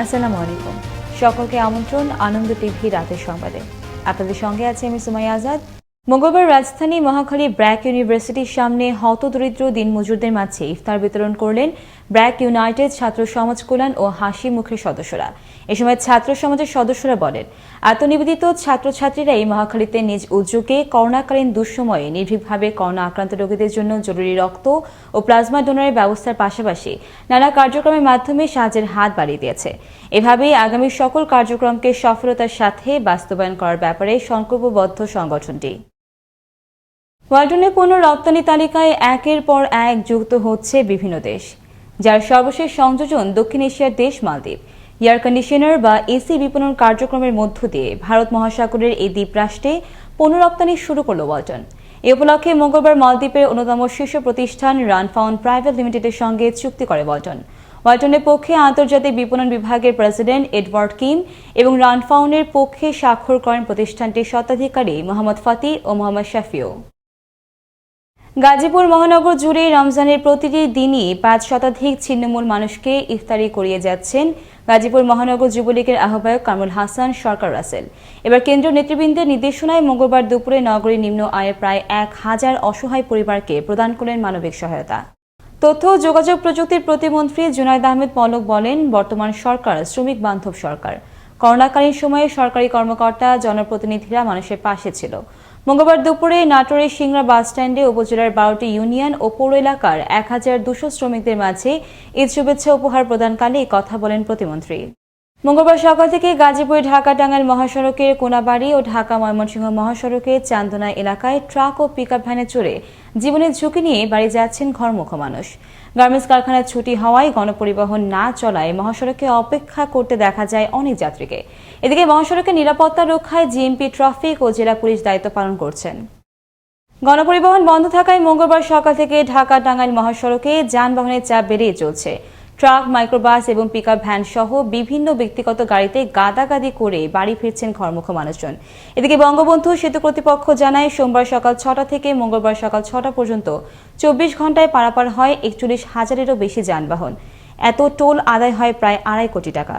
আসসালামু আলাইকুম। সকলকে আমন্ত্রণ আনন্দ টিভি রাতের সংবাদে। আপনাদের সঙ্গে আছে আমি সুমাইয়া আজাদ। মঙ্গলবার রাজধানী মহাখালী ব্র্যাক ইউনিভার্সিটির সামনে হতদরিদ্র দিনমজুরদের মাঝে ইফতার বিতরণ করলেন ব্র্যাক ইউনাইটেড ছাত্র সমাজ কল্যাণ ও হাসি মুখের সদস্যরা। এ সময় ছাত্র সমাজের সদস্যরা বলেন, আত্মনিবেদিত ছাত্রছাত্রীরাই মহাখালীতে নিজ উদ্যোগে করোনাকালীন দুঃসময়ে নির্ভীকভাবে করোনা আক্রান্ত রোগীদের জন্য জরুরি রক্ত ও প্লাজমা ডোনারের ব্যবস্থার পাশাপাশি নানা কার্যক্রমের মাধ্যমে সাহায্যের হাত বাড়িয়ে দিয়েছে। এভাবেই আগামী সকল কার্যক্রমকে সফলতার সাথে বাস্তবায়ন করার ব্যাপারে সংকল্পবদ্ধ সংগঠনটি। ওয়ালটনের পণ্য রপ্তানি তালিকায় একের পর এক যুক্ত হচ্ছে বিভিন্ন দেশ, যার সর্বশেষ সংযোজন দক্ষিণ এশিয়ার দেশ মালদ্বীপ। এয়ার কন্ডিশনার বা এসি বিপণন কার্যক্রমের মধ্য দিয়ে ভারত মহাসাগরের এই দ্বীপরাষ্ট্রে পণ্য রপ্তানি শুরু করল ওয়ালটন। এ উপলক্ষে মঙ্গলবার মালদ্বীপের অন্যতম শীর্ষ প্রতিষ্ঠান রানফাউন্ড প্রাইভেট লিমিটেডের সঙ্গে চুক্তি করে ওয়ালটন। ওয়ালটনের পক্ষে আন্তর্জাতিক বিপণন বিভাগের প্রেসিডেন্ট এডওয়ার্ড কিম এবং রানফাউন্ডের পক্ষে স্বাক্ষর করেন প্রতিষ্ঠানটির স্বত্বাধিকারী মোহাম্মদ ফাতি ও মোহাম্মদ শাফিও। গাজীপুর মহানগর জুড়ে রমজানের প্রতিটি দিনই ৫ শতাধিক ছিন্নমূল মানুষকে ইফতারি করিয়ে যাচ্ছেন গাজীপুর মহানগর যুবলীগের আহ্বায়ক কামরুল হাসান সরকার রাসেল। এবার কেন্দ্রীয় নেতৃবৃন্দের নির্দেশনায় মঙ্গলবার দুপুরে নগরীর নিম্ন আয়ের প্রায় ১,০০০ অসহায় পরিবারকে প্রদান করলেন মানবিক সহায়তা। তথ্য ও যোগাযোগ প্রযুক্তির প্রতিমন্ত্রী জুনায়েদ আহমেদ পলক বলেন, বর্তমান সরকার শ্রমিক বান্ধব সরকার। করোনাকালীন সময়ে সরকারি কর্মকর্তা জনপ্রতিনিধিরা মানুষের পাশে ছিল। মঙ্গলবার দুপুরে নাটোরের সিংড়া বাসস্ট্যান্ডে উপজেলার ১২টি ইউনিয়ন ও পৌর এলাকার ১,২০০ শ্রমিকদের মাঝে ঈদ শুভেচ্ছা উপহার প্রদানকালে এই কথা বলেন প্রতিমন্ত্রী। মঙ্গলবার সকাল থেকে গাজীপুর ঢাকা টাঙ্গাইল মহাসড়কের কোনাবাড়ি ও ঢাকা ময়মনসিংহ মহাসড়কের চান্দনা এলাকায় ট্রাক ও পিকআপ ভ্যানে চড়ে জীবনের ঝুঁকি নিয়ে বাড়ি যাচ্ছেন ঘরমুখ মানুষ। গার্মেন্টস কারখানার ছুটি হওয়ায় গণপরিবহন না চলায় মহাসড়কে অপেক্ষা করতে দেখা যায় অনেক যাত্রীকে। এদিকে মহাসড়কের নিরাপত্তা রক্ষায় জিএমপি ট্রাফিক ও জেলা পুলিশ দায়িত্ব পালন করছেন। গণপরিবহন বন্ধ থাকায় মঙ্গলবার সকাল থেকে ঢাকা টাঙ্গাইল মহাসড়কে যানবাহনের চাপ বেড়েই চলছে। ট্রাক, মাইক্রোবাস এবং পিকআপ ভ্যান সহ বিভিন্ন ব্যক্তিগত গাড়িতে গাদাগাদি করে বাড়ি ফিরছেন ঘরমুখ মানুষজন। এদিকে বঙ্গবন্ধু সেতু কর্তৃপক্ষ জানায়, সোমবার সকাল ৬টা থেকে মঙ্গলবার সকাল ৬টা পর্যন্ত ২৪ ঘন্টায় পারাপার হয় ৪১,০০০-এরও বেশি যানবাহন। এত টোল আদায় হয় প্রায় ২.৫ কোটি টাকা।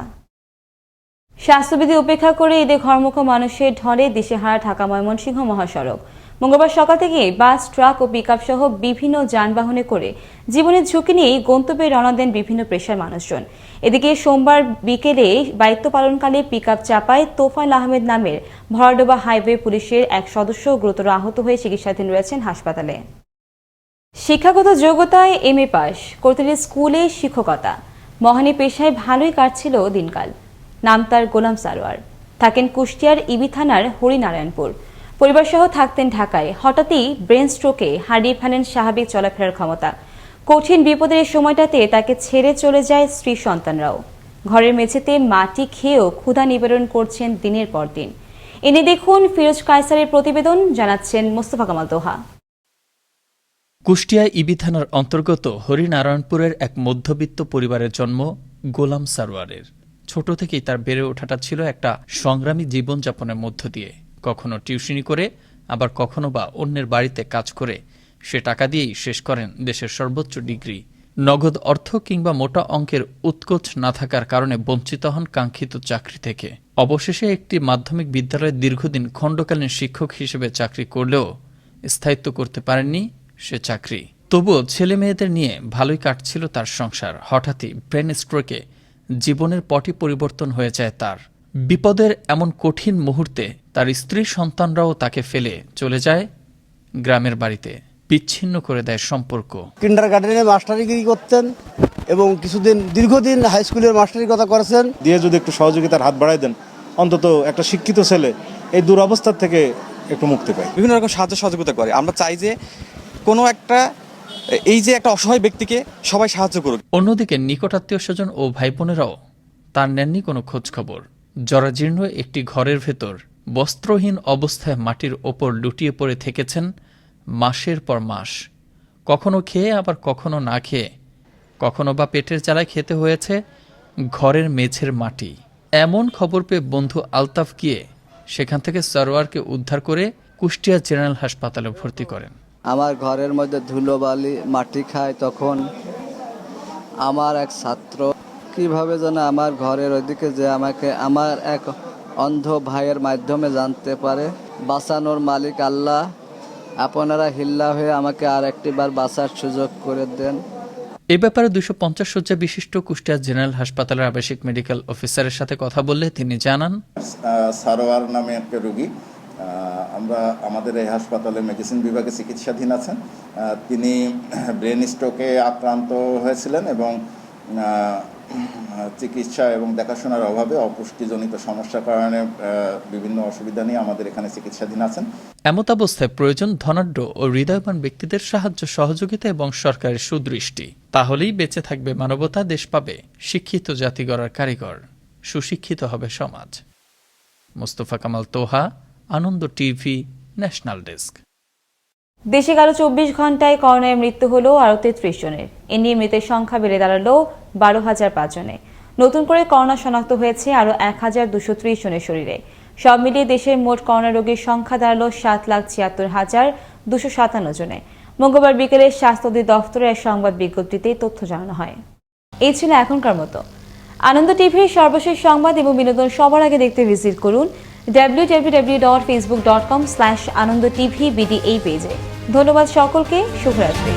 স্বাস্থ্যবিধি উপেক্ষা করে ঈদে ঘরমুখ মানুষের ঢলে দিশেহারা ঢাকা ময়মনসিংহ মহাসড়ক। মঙ্গলবার সকাল থেকে বাস, ট্রাক ও পিকআপ সহ বিভিন্ন যানবাহনে করে জীবনের ঝুঁকি নিয়ে গন্তব্যে রওনা দেন বিভিন্ন পেশার মানুষজন। এদিকে সোমবার বিকেলে দায়িত্ব পালনকালে পিকআপ চাপায় তোফায়েল আহমেদ নামের ভরাডোবা হাইওয়ে পুলিশের এক সদস্য গুরুতর আহত হয়ে চিকিৎসাধীন রয়েছেন হাসপাতালে। শিক্ষাগত যোগ্যতায় এমএ পাস, করতেন স্কুলে শিক্ষকতা। মহানী পেশায় ভালোই কাটছিল দিনকাল। নাম তার গোলাম সারোয়ার, থাকেন কুষ্টিয়ার ইবি থানার হরিনারায়ণপুর। পরিবারসহ থাকতেন ঢাকায়। হঠাৎই ব্রেন স্ট্রোকে হারিয়ে ফেলেন স্বাভাবিক চলাফেরার ক্ষমতা। কঠিন বিপদের এই সময়টাতে তাকে ছেড়ে চলে যায় স্ত্রী সন্তানরাও। ঘরের মেঝেতে মাটি খেয়েও ক্ষুধা নিবারণ করছেন দিনের পর দিন। এনে দেখুন ফিরোজ কায়সারের প্রতিবেদন, জানাচ্ছেন মোস্তফা কামাল তোহা। কুষ্টিয়া ইবি থানার অন্তর্গত হরিনারায়ণপুরের এক মধ্যবিত্ত পরিবারের জন্ম গোলাম সারোয়ারের। ছোট থেকেই তার বেড়ে ওঠাটা ছিল একটা সংগ্রামী জীবনযাপনের মধ্য দিয়ে। কখনো টিউশনি করে, আবার কখনো বা অন্যের বাড়িতে কাজ করে সে টাকা দিয়েই শেষ করেন দেশের সর্বোচ্চ ডিগ্রি। নগদ অর্থ কিংবা মোটা অঙ্কের উৎকোচ না থাকার কারণে বঞ্চিত হন কাঙ্ক্ষিত চাকরি থেকে। অবশেষে একটি মাধ্যমিক বিদ্যালয়ে দীর্ঘদিন খণ্ডকালীন শিক্ষক হিসেবে চাকরি করলেও স্থায়িত্ব করতে পারেননি সে চাকরি। তবুও ছেলে মেয়েদের নিয়ে ভালোই কাটছিল তার সংসার। হঠাৎই ব্রেন স্ট্রোকে জীবনের পটই পরিবর্তন হয়ে যায় তার। বিপদের এমন কঠিন মুহূর্তে তার স্ত্রী সন্তানরাও তাকে ফেলে চলে যায় গ্রামের বাড়িতে, বিচ্ছিন্ন করে দেয় সম্পর্ক। কিন্ডারগার্টেনে মাস্টারিগিরি করতেন এবং দীর্ঘদিন হাই স্কুলের মাস্টারির কথা করেছেন। দিয়ে যদি একটু সহযোগিতার হাত বাড়াই দেন, অন্তত একটা শিক্ষিত ছেলে এই দুরবস্থার থেকে একটু মুক্তি পায়। বিভিন্ন রকম সাহায্য সহযোগিতা করে। আমরা চাই যে কোনো একটা এই যে একটা অসহায় ব্যক্তিকে সবাই সাহায্য করুক। অন্যদিকে নিকটাত্মীয় স্বজন ও ভাই বোনেরাও তার নেননি কোনো খোঁজ খবর। জরাজীর্ণ একটি ঘরের ভেতর বস্ত্রহীন অবস্থায় মাটির ওপর লুটিয়ে পড়ে থেকেছেন মাসের পর মাস। কখনো খেয়ে, আবার কখনো না খেয়ে, কখনো বা পেটের জ্বালায় খেতে হয়েছে ঘরের মেঝের মাটি। এমন খবর পেয়ে বন্ধু আলতাফ গিয়ে সেখান থেকে সারোয়ারকে উদ্ধার করে কুষ্টিয়া জেনারেল হাসপাতালে ভর্তি করেন। আমার ঘরের মধ্যে ধুলোবালি মাটি খায়, তখন আমার এক ছাত্র কিভাবে যেন আমার ঘরের ওইদিকে যে আমাকে আমার এক অন্ধ ভাইয়ের মাধ্যমে জানতে পারে। বাঁচানোর মালিক আল্লাহ, আপনারা হিল্লা হয়ে আমাকে আর একটিবার বাঁচার সুযোগ করে দেন। এ ব্যাপারে 250 শয্যা বিশিষ্ট কুষ্টিয়া জেনারেল হাসপাতালের আবাসিক মেডিকেল অফিসারের সাথে কথা বললে তিনি জানান, সারোয়ার নামে একটা রোগী আমরা আমাদের এই হাসপাতালে মেডিসিন বিভাগে চিকিৎসাধীন আছেন। তিনি ব্রেন স্ট্রোকে আক্রান্ত হয়েছিলেন এবং চিকিৎসা এবং দেখাশোনার অভাবে অপুষ্টিজনিত সমস্যার কারণে বিভিন্ন অসুবিধা নিয়ে আমাদের এখানে চিকিৎসাধীন আছেন। এমত অবস্থায় প্রয়োজন ধনাঢ্য ও হৃদয়বান ব্যক্তিদের সাহায্য সহযোগিতা এবং সরকারের সুদৃষ্টি। তাহলেই বেঁচে থাকবে মানবতা, দেশ পাবে শিক্ষিত জাতি গড়ার কারিগর, সুশিক্ষিত হবে সমাজ। মোস্তফা কামাল তোহা, আনন্দ টিভি, ন্যাশনাল ডেস্ক। দেশে গেল 24 ঘন্টায় করোনায় মৃত্যু হলো আরও 33 জনের। এ নিয়ে মৃতের সংখ্যা বেড়ে দাঁড়ালো 12,005 জনে। নতুন করে করোনা শনাক্ত হয়েছে আরও 1,230 জনের শরীরে। সব মিলিয়ে দেশের মোট করোনা রোগীর সংখ্যা দাঁড়ালো 7,76,257 জনে। মঙ্গলবার বিকেলে স্বাস্থ্য অধিদপ্তরের এক সংবাদ বিজ্ঞপ্তিতে তথ্য জানানো হয়। এই ছিল এখনকার মতো। আনন্দ টিভির সর্বশেষ সংবাদ এবং বিনোদন সবার আগে দেখতে ভিজিট করুন www.facebook.com/anandotv BD এই পেজে। ধন্যবাদ সকলকে, শুভরাত্রি।